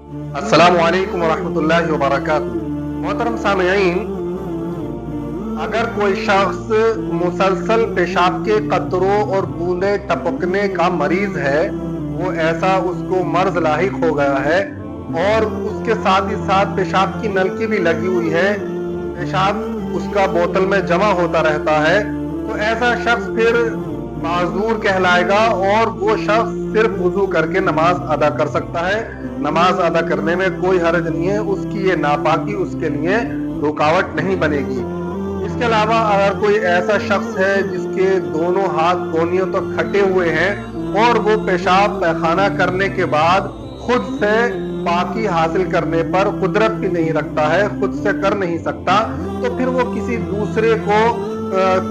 السلام علیکم ورحمۃ اللہ وبرکاتہ۔ محترم سامعین، اگر کوئی شخص مسلسل پیشاب کے قطروں اور بوندیں ٹپکنے کا مریض ہے، وہ ایسا اس کو مرض لاحق ہو گیا ہے اور اس کے ساتھ ہی ساتھ پیشاب کی نلکی بھی لگی ہوئی ہے، پیشاب اس کا بوتل میں جمع ہوتا رہتا ہے، تو ایسا شخص پھر معذور کہلائے گا اور وہ شخص صرف وضو کر کے نماز ادا کر سکتا ہے۔ نماز ادا کرنے میں کوئی حرج نہیں ہے، اس کی یہ ناپاکی اس کے لیے رکاوٹ نہیں بنے گی۔ اس کے علاوہ اگر کوئی ایسا شخص ہے جس کے دونوں ہاتھ کونیوں تک کھٹے ہوئے ہیں اور وہ پیشاب پیخانہ کرنے کے بعد خود سے پاکی حاصل کرنے پر قدرت بھی نہیں رکھتا ہے، خود سے کر نہیں سکتا، تو پھر وہ کسی دوسرے کو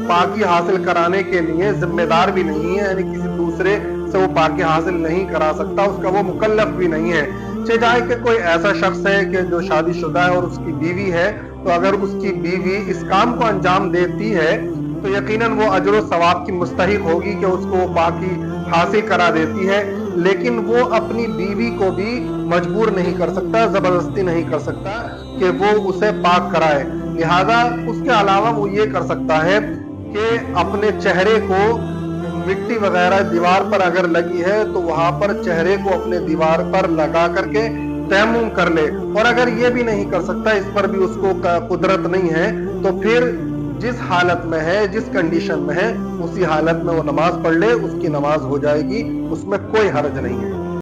پاکی حاصل کرانے کے لیے ذمہ دار بھی نہیں ہے، یعنی کسی دوسرے سے وہ پاکی حاصل نہیں کرا سکتا، اس کا وہ مکلف بھی نہیں ہے۔ چاہے کہ کوئی ایسا شخص ہے کہ جو شادی شدہ ہے اور اس کی بیوی ہے، تو اگر اس کی بیوی اس کام کو انجام دیتی ہے تو یقیناً وہ اجر و ثواب کی مستحق ہوگی کہ اس کو وہ پاکی حاصل کرا دیتی ہے، لیکن وہ اپنی بیوی کو بھی مجبور نہیں کر سکتا، زبردستی نہیں کر سکتا کہ وہ اسے پاک کرائے۔ لہذا اس کے علاوہ وہ یہ کر سکتا ہے کہ اپنے چہرے کو مٹی وغیرہ دیوار پر اگر لگی ہے تو وہاں پر چہرے کو اپنے دیوار پر لگا کر کے تیمم کر لے، اور اگر یہ بھی نہیں کر سکتا، اس پر بھی اس کو قدرت نہیں ہے، تو پھر جس حالت میں ہے، جس کنڈیشن میں ہے، اسی حالت میں وہ نماز پڑھ لے، اس کی نماز ہو جائے گی، اس میں کوئی حرج نہیں ہے۔